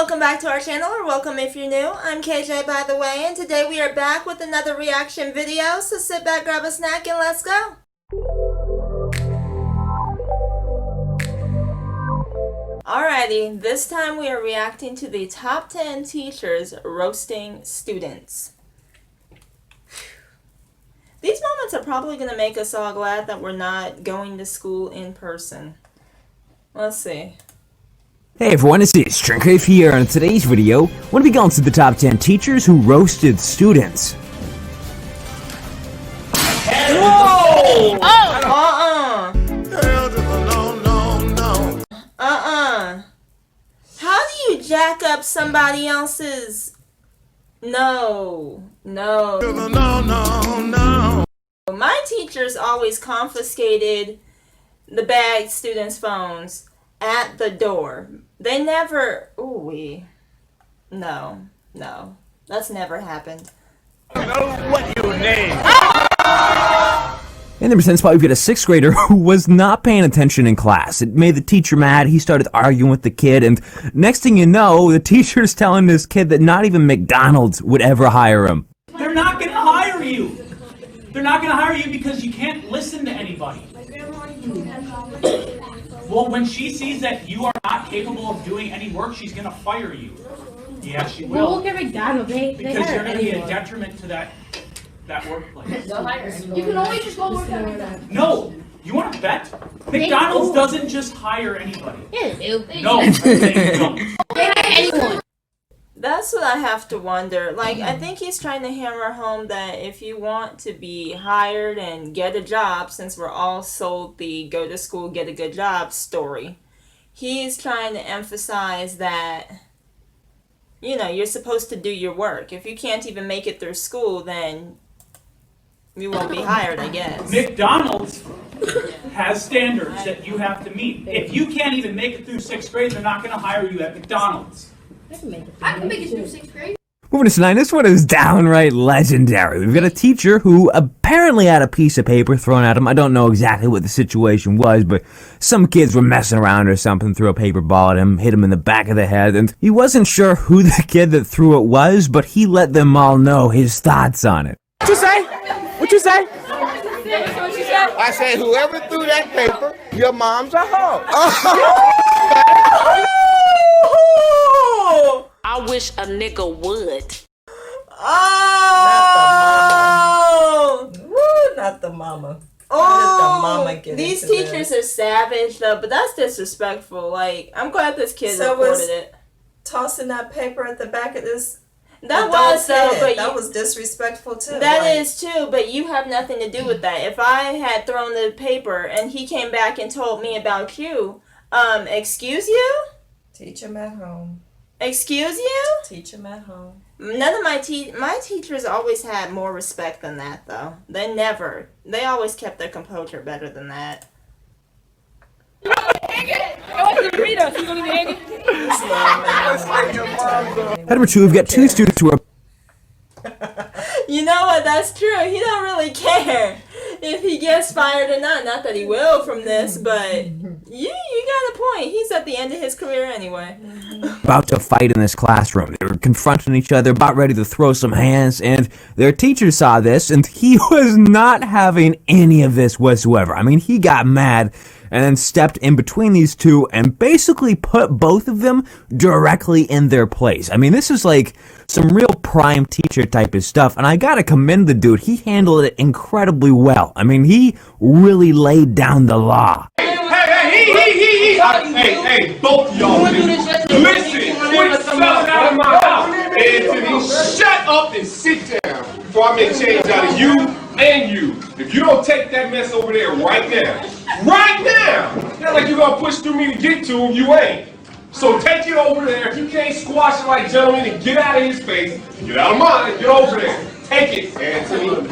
welcome back to our channel, or welcome if you're new. I'm KJ, by the way, and today we are back with another reaction video, so sit back, grab a snack, and let's go. Alrighty, this time we are reacting to the top 10 teachers roasting students. These moments are probably going to make us all glad that we're not going to school in person. Let's see. Hey everyone, it's Stringcrave here, and in today's video, we're going to be going through the top 10 teachers who roasted students. Whoa! Oh! How do you jack up somebody else's... No. My teachers always confiscated the bad students' phones at the door. They never... Ooh-wee. No. That's never happened. What you name? In the percent spot, we've got a 6th grader who was not paying attention in class. It made the teacher mad. He started arguing with the kid, and next thing you know, the teacher's telling this kid that not even McDonald's would ever hire him. They're not going to hire you. They're not going to hire you because you can't listen to anybody. Well, when she sees that you are not capable of doing any work, she's going to fire you. Yeah, she will. Well, look at McDonald's. Because you're going to be a detriment to that workplace. You can only just go work at McDonald's. No. You want to bet? McDonald's doesn't just hire anybody. Yeah, they do. No, they don't. They hire anyone. That's what I have to wonder. Like, I think he's trying to hammer home that if you want to be hired and get a job, since we're all sold the go to school, get a good job story, he's trying to emphasize that, you know, you're supposed to do your work. If you can't even make it through school, then you won't be hired, I guess. McDonald's has standards that you have to meet. If you can't even make it through 6th grade, they're not going to hire you at McDonald's. I can make it through 6th grade. Moving to 9, this one is downright legendary. We've got a teacher who apparently had a piece of paper thrown at him. I don't know exactly what the situation was, but some kids were messing around or something, threw a paper ball at him, hit him in the back of the head, and he wasn't sure who the kid that threw it was, but he let them all know his thoughts on it. What you say? What you say? I said whoever threw that paper, your mom's a hoe. I wish a nigga would. Oh! Not the mama. Oh! These teachers are savage, though, but that's disrespectful. Like, I'm glad this kid reported it. Tossing that paper at the back of this... That was, though, but that was disrespectful, too. That is, too, but you have nothing to do with that. If I had thrown the paper and he came back and told me about you, excuse you? Teach him at home. Excuse you? Teach him at home. None of my teachers always had more respect than that, though. They always kept their composure better than that. At number 2, we've got 2 students who are... You know what? That's true. He don't really care if he gets fired or not. Not that he will from this, but you got a point. He's at the end of his career anyway. About to fight in this classroom. They were confronting each other, about ready to throw some hands, and their teacher saw this, and he was not having any of this whatsoever. I mean, he got mad and then stepped in between these two and basically put both of them directly in their place. I mean, this is like some real prime teacher type of stuff, and I gotta commend the dude. He handled it incredibly well. I mean, he really laid down the law. Hey, both of y'all. Listen, quit selling out of my house. Anthony, shut up and sit down before I make change out of you and you. If you don't take that mess over there right now, not like you're gonna push through me to get to him, you ain't. So take it over there. If you can't squash it like gentlemen and get out of his face, get out of mine, get over there. Take it, Anthony.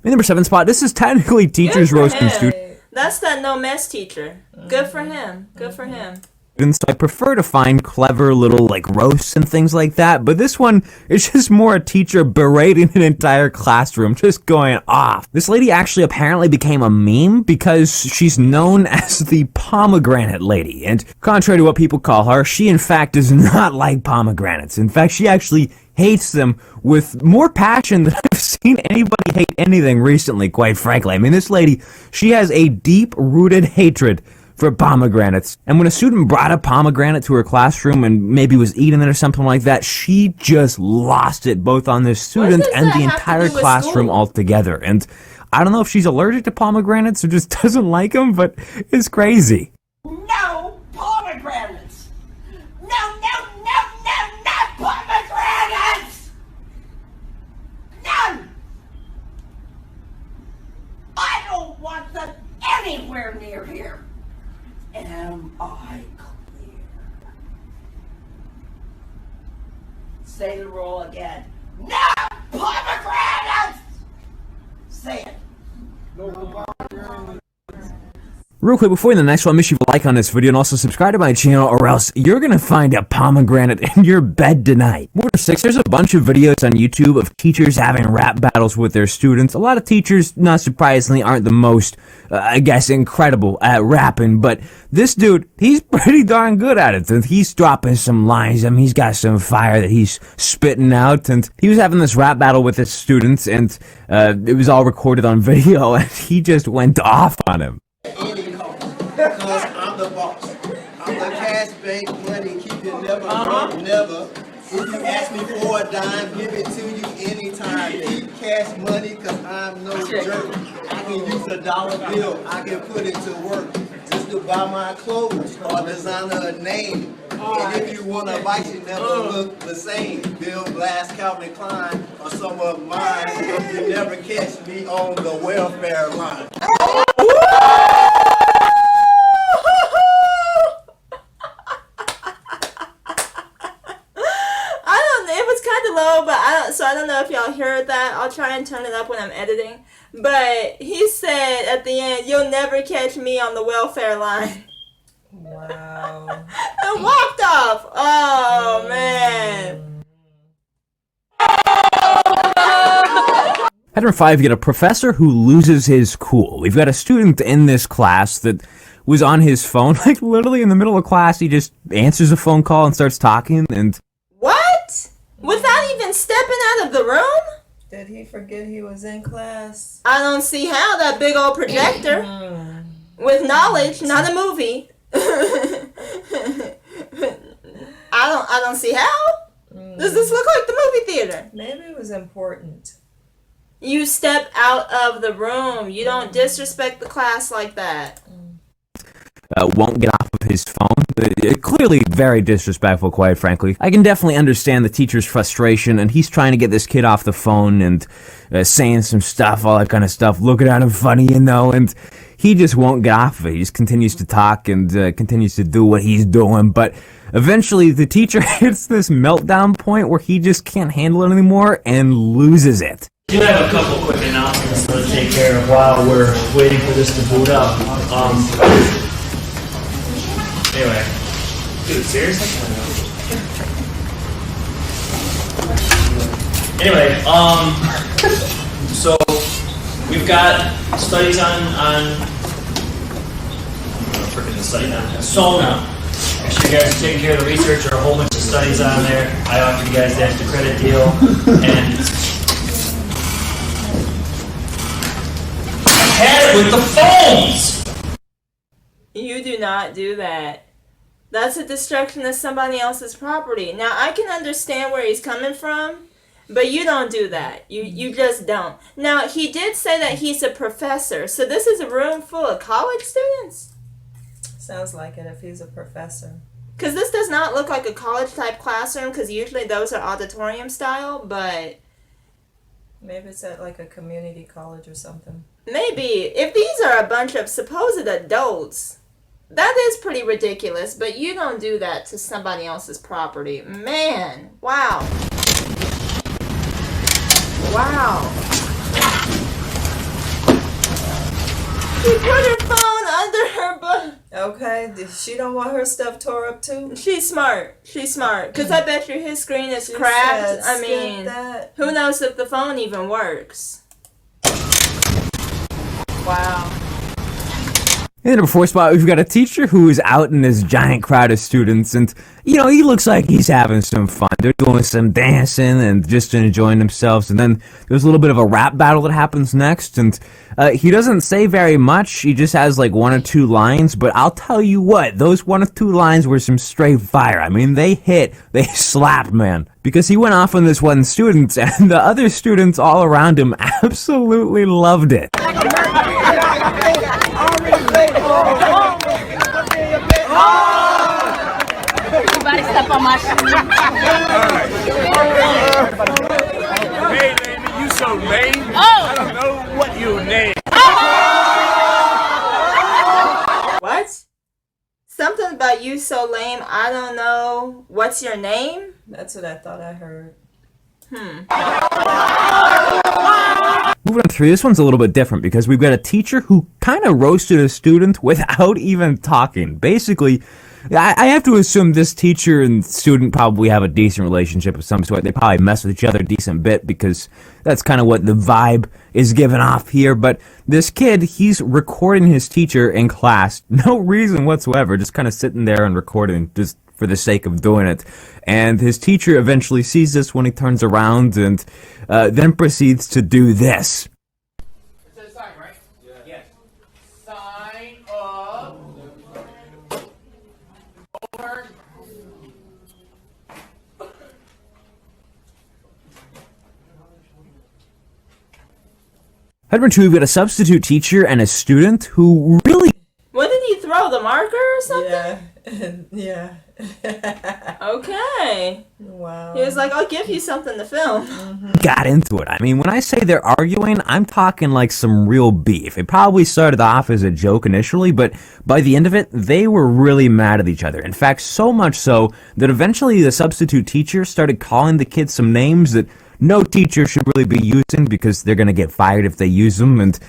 In number 7 spot, this is technically teachers roasting students. That's that no mess teacher. Good for him. Good for him. students, so I prefer to find clever little, like, roasts and things like that, but this one is just more a teacher berating an entire classroom, just going off. This lady actually apparently became a meme because she's known as the pomegranate lady, and contrary to what people call her, she in fact does not like pomegranates. In fact, she actually hates them with more passion than I've seen anybody hate anything recently, quite frankly. I mean, this lady, she has a deep-rooted hatred for pomegranates. And when a student brought a pomegranate to her classroom and maybe was eating it or something like that, she just lost it both on the student and the entire classroom altogether. And I don't know if she's allergic to pomegranates or just doesn't like them, but it's crazy. No pomegranates! No pomegranates! None! I don't want them anywhere near here. Am I clear? Say the rule again. No pomegranates! Say it. Real quick, before the next one, make sure you like on this video and also subscribe to my channel, or else you're gonna find a pomegranate in your bed tonight. Number 6, there's a bunch of videos on YouTube of teachers having rap battles with their students. A lot of teachers, not surprisingly, aren't the most, I guess, incredible at rapping, but this dude, he's pretty darn good at it. And he's dropping some lines. I mean, he's got some fire that he's spitting out, and he was having this rap battle with his students, and it was all recorded on video, and he just went off on him. Because I'm the boss. I'm the cash bank money, keep it never broke, never. If you ask me for a dime, give it to you anytime. Keep cash money, cause I'm no jerk. I can use a dollar bill, I can put it to work. Just to buy my clothes or designer a name. And if you want a bike, you never look the same. Bill Blass, Calvin Klein, or some of mine. You never catch me on the welfare line. But I don't know if y'all heard that. I'll try and turn it up when I'm editing. But he said at the end, "You'll never catch me on the welfare line." Wow. And walked off. Oh, man. Header 5, you get a professor who loses his cool. We've got a student in this class that was on his phone, like literally in the middle of class. He just answers a phone call and starts talking, and what? Without even stepping out of the room? Did he forget he was in class? I don't see how. That big old projector with knowledge, not a movie. I don't see how. Does this look like the movie theater? Maybe it was important. You step out of the room. You don't disrespect the class like that. Won't get off of his phone. Clearly very disrespectful, quite frankly. I can definitely understand the teacher's frustration, and he's trying to get this kid off the phone and saying some stuff, all that kind of stuff, looking at him funny, you know, and he just won't get off of it. He just continues to talk and continues to do what he's doing, but eventually the teacher hits this meltdown point where he just can't handle it anymore and loses it. I do have a couple quick announcements to take care of while we're waiting for this to boot up. Anyway, dude, seriously? Anyway, so we've got studies on freaking the site now. Sona. Actually, you guys are taking care of the research. There are a whole bunch of studies on there. I offered you guys the extra credit deal, and I had it with the phones. You do not do that. That's a destruction of somebody else's property. Now, I can understand where he's coming from, but you don't do that. You just don't. Now, he did say that he's a professor, so this is a room full of college students? Sounds like it if he's a professor. Because this does not look like a college-type classroom, because usually those are auditorium style, but maybe it's at like a community college or something. Maybe. If these are a bunch of supposed adults, that is pretty ridiculous, but you don't do that to somebody else's property. Man, wow. Wow. She put her phone under her butt. Okay, she don't want her stuff tore up too. She's smart. She's smart. Because I bet you his screen is She cracked. said, I "Skip mean, that." who knows if the phone even works? Wow. In the number 4 spot, we've got a teacher who is out in this giant crowd of students, and, you know, he looks like he's having some fun. They're doing some dancing and just enjoying themselves, and then there's a little bit of a rap battle that happens next, and he doesn't say very much. He just has, like, 1 or 2 lines, but I'll tell you what, those 1 or 2 lines were some straight fire. I mean, they slapped, man. Because he went off on this one student, and the other students all around him absolutely loved it. Everybody step on my shoe. Hey, lady, you so lame. Oh. I don't know what you name. What? Something about you so lame, I don't know. What's your name? That's what I thought I heard. Moving on through, this one's a little bit different because we've got a teacher who kind of roasted a student without even talking. Basically, I have to assume this teacher and student probably have a decent relationship of some sort. They probably mess with each other a decent bit because that's kind of what the vibe is given off here. But this kid, he's recording his teacher in class. No reason whatsoever, just kind of sitting there and recording just for the sake of doing it. And his teacher eventually sees this when he turns around and then proceeds to do this. It says sign, right? Yeah. Yes. Sign up. Over. Head number 2, we've got a substitute teacher and a student who really... What did he throw? The marker or something? Yeah. Okay. Wow. He was like, I'll give you something to film. got into it. I mean, when I say they're arguing, I'm talking like some real beef. It probably started off as a joke initially, but by the end of it, they were really mad at each other. In fact, so much so that eventually the substitute teacher started calling the kids some names that no teacher should really be using because they're going to get fired if they use them, and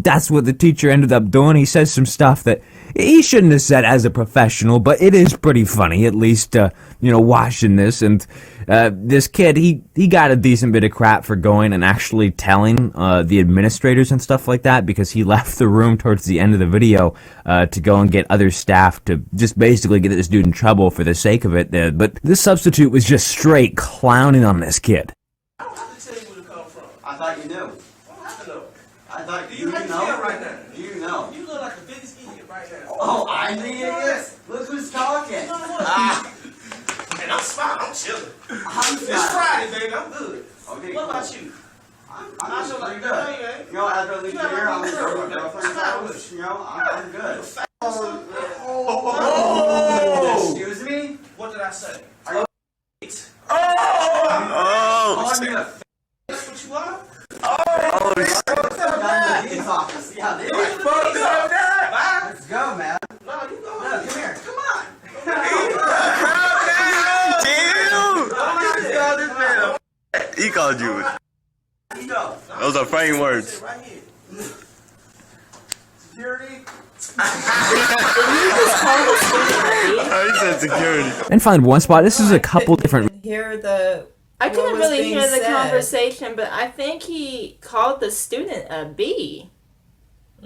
that's what the teacher ended up doing. He says some stuff that he shouldn't have said as a professional, but it is pretty funny, at least, watching this. And this kid, he got a decent bit of crap for going and actually telling the administrators and stuff like that, because he left the room towards the end of the video to go and get other staff to just basically get this dude in trouble for the sake of it. But this substitute was just straight clowning on this kid. I thought you knew. I thought you know. Right now. You know. You look like the biggest idiot right now. Oh, I'm the idiot. Look who's talking. And I'm smiling. I'm chilling. It's Friday, baby. I'm good. Okay. What about you? I'm just pretty good. You know, after I leave here, I'm with my girlfriend's house. You know, I'm good. Oh! Excuse me? What did I say? Are you? Oh! That's what you are? Oh, let's go, man. No, you go. No, come here. Come on. He called you. Those are fighting words. Security. He said security. And find one spot. This is a couple different. I couldn't really hear the conversation, but I think he called the student a B.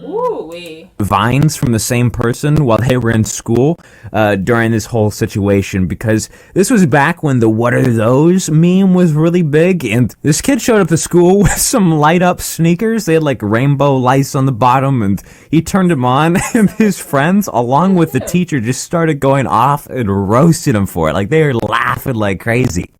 Ooh-wee. Vines from the same person while they were in school during this whole situation, because this was back when the "what are those" meme was really big, and this kid showed up to school with some light up sneakers. They had like rainbow lights on the bottom, and he turned them on, and his friends along with the teacher just started going off and roasting him for it. Like, they were laughing like crazy.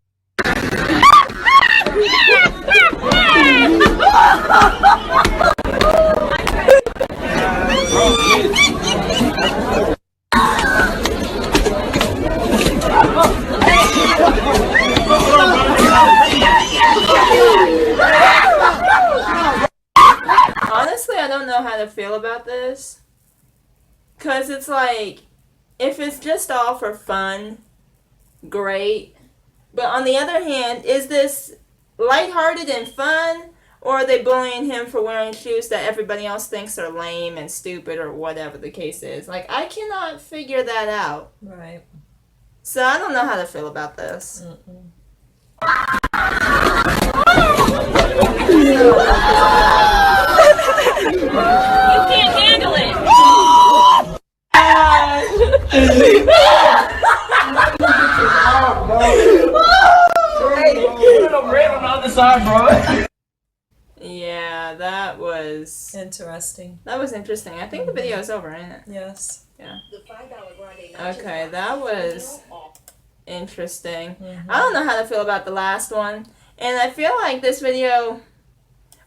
Honestly, I don't know how to feel about this. Because it's like, if it's just all for fun, great. But on the other hand, is this lighthearted and fun? Or are they bullying him for wearing shoes that everybody else thinks are lame and stupid or whatever the case is? Like, I cannot figure that out. Right. So I don't know how to feel about this. You can't handle it. Yeah, that was interesting. That was interesting. I think the video is over, isn't it? Yes. Yeah. Okay, that was interesting. I don't know how to feel about the last one, and I feel like this video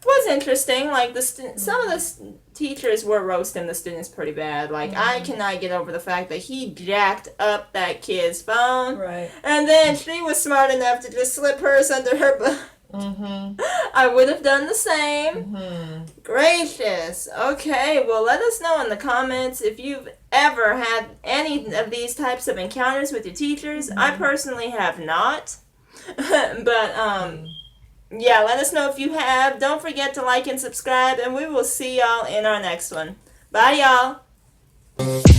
was interesting. Like some of the teachers were roasting the students pretty bad. Like I cannot get over the fact that he jacked up that kid's phone, Right. and then she was smart enough to just slip hers under her butt. I would have done the same. Gracious. Okay, well, let us know in the comments if you've ever had any of these types of encounters with your teachers. I personally have not. But, yeah, let us know if you have. Don't forget to like and subscribe, and we will see y'all in our next one. Bye, y'all.